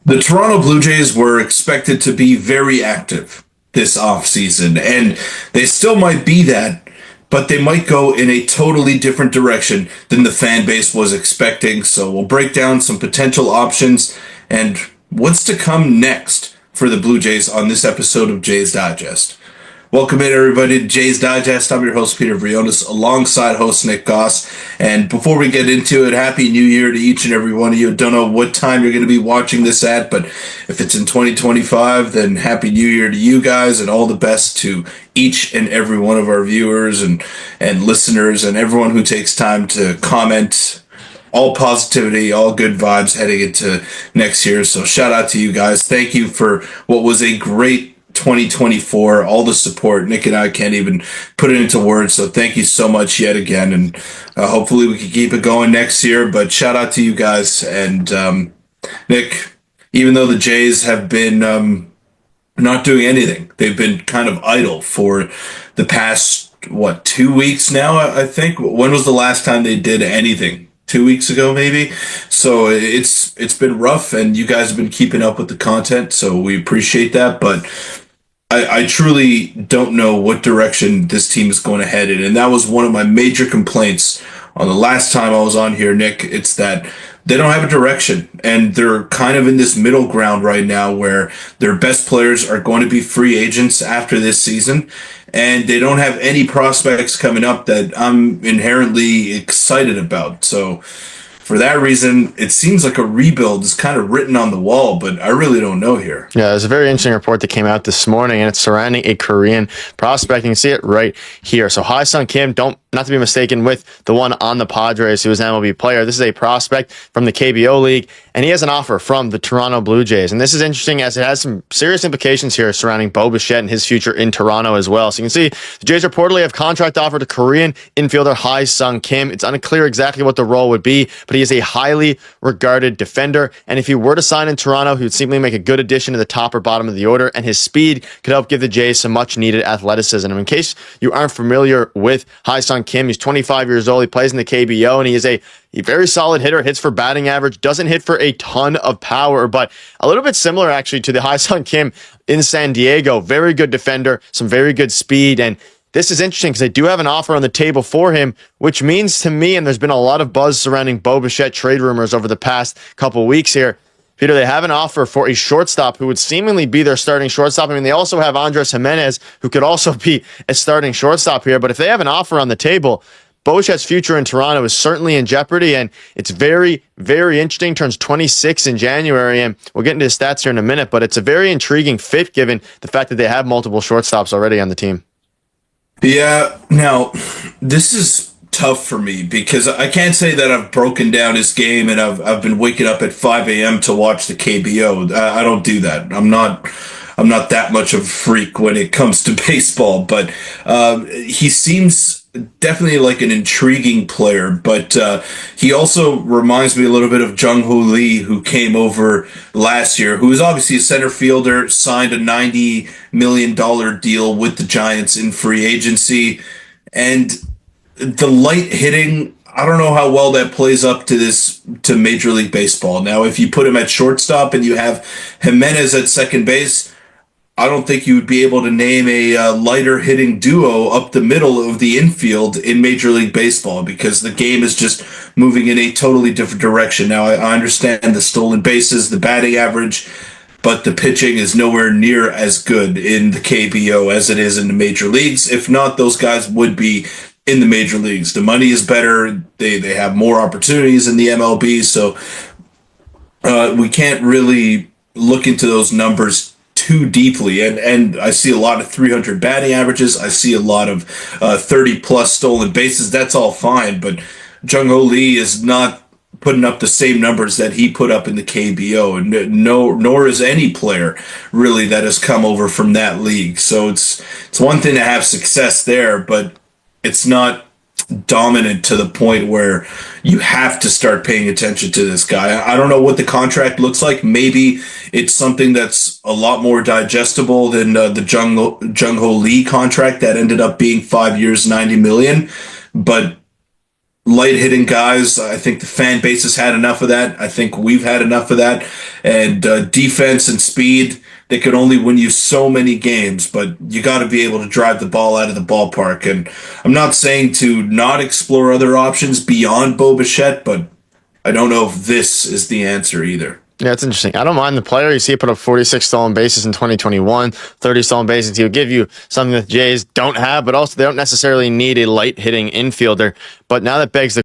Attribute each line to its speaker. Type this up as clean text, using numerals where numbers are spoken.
Speaker 1: The Toronto Blue Jays were expected to be very active this offseason, and they still might be that, but they might go in a totally different direction than the fan base was expecting. So we'll break down some potential options and what's to come next for the Blue Jays on this episode of Jays Digest. Welcome in, everybody, to Jays Digest. I'm your host, Peter Briones, alongside host Nick Goss. And before we get into it, Happy New Year to each and every one of you. Don't know what time you're going to be watching this at, but if it's in 2025, then Happy New Year to you guys, and all the best to each and every one of our viewers and listeners and everyone who takes time to comment. All positivity, all good vibes heading into next year. So shout out to you guys. Thank you for what was a great 2024, all the support. Nick and I can't even put it into words, so thank you so much yet again, and hopefully we can keep it going next year. But shout out to you guys. And Nick, even though the Jays have been not doing anything, they've been kind of idle for the past 2 weeks now, I think. When was the last time they did anything? 2 weeks ago, maybe. So it's been rough, and you guys have been keeping up with the content, so we appreciate that. But I truly don't know what direction this team is going to head in. And that was one of my major complaints on the last time I was on here, Nick. It's that they don't have a direction, and they're kind of in this middle ground right now where their best players are going to be free agents after this season, and they don't have any prospects coming up that I'm inherently excited about. So for that reason, it seems like a rebuild is kind of written on the wall, but I really don't know here.
Speaker 2: Yeah, there's a very interesting report that came out this morning, and it's surrounding a Korean prospect. You can see it right here. So HA-SEONG Kim, not to be mistaken with the one on the Padres who is an MLB player. This is a prospect from the KBO League, and he has an offer from the Toronto Blue Jays. And this is interesting as it has some serious implications here surrounding Bo Bichette and his future in Toronto as well. So you can see the Jays reportedly have contract offer to Korean infielder HA-SEONG Kim. It's unclear exactly what the role would be, but he is a highly regarded defender. And if he were to sign in Toronto, he would seemingly make a good addition to the top or bottom of the order, and his speed could help give the Jays some much needed athleticism. And in case you aren't familiar with HA-SEONG Kim, he's 25 years old. He plays in the KBO, and he is a very solid hitter, hits for batting average, doesn't hit for a ton of power, but a little bit similar actually to the HA-SEONG Kim in San Diego. Very good defender, some very good speed, and this is interesting because they do have an offer on the table for him, which means to me, and there's been a lot of buzz surrounding Bo Bichette trade rumors over the past couple of weeks here, Peter, they have an offer for a shortstop who would seemingly be their starting shortstop. I mean, they also have Andres Jimenez, who could also be a starting shortstop here. But if they have an offer on the table, Bo Bichette's future in Toronto is certainly in jeopardy, and it's very, very interesting. Turns 26 in January, and we'll get into his stats here in a minute, but it's a very intriguing fit given the fact that they have multiple shortstops already on the team.
Speaker 1: Yeah, now, this is tough for me because I can't say that I've broken down his game and I've been waking up at 5 a.m. to watch the KBO. I don't do that. I'm not that much of a freak when it comes to baseball, but he seems definitely like an intriguing player, but he also reminds me a little bit of Jung-Ho Lee, who came over last year, who is obviously a center fielder, signed a $90 million deal with the Giants in free agency, and the light hitting, I don't know how well that plays up to Major League Baseball. Now, if you put him at shortstop and you have Jimenez at second base, I don't think you would be able to name a lighter hitting duo up the middle of the infield in Major League Baseball, because the game is just moving in a totally different direction. Now, I understand the stolen bases, the batting average, but the pitching is nowhere near as good in the KBO as it is in the major leagues. If not, those guys would be in the major leagues. The money is better. They have more opportunities in the MLB. So we can't really look into those numbers too deeply. And I see a lot of 300 batting averages. I see a lot of 30 plus stolen bases. That's all fine. But Jung-Ho Lee is not putting up the same numbers that he put up in the KBO, and nor is any player really that has come over from that league. So it's one thing to have success there, but it's not dominant to the point where you have to start paying attention to this guy. I don't know what the contract looks like. Maybe it's something that's a lot more digestible than the Jung-Ho Lee contract that ended up being 5 years, $90 million. But light hitting guys. I think the fan base has had enough of that. I think we've had enough of that. And defense and speed, they could only win you so many games, but you got to be able to drive the ball out of the ballpark. And I'm not saying to not explore other options beyond Bo Bichette, but I don't know if this is the answer either.
Speaker 2: Yeah, it's interesting. I don't mind the player. You see he put up 46 stolen bases in 2021, 30 stolen bases. He'll give you something that the Jays don't have, but also they don't necessarily need a light hitting infielder. But now that begs the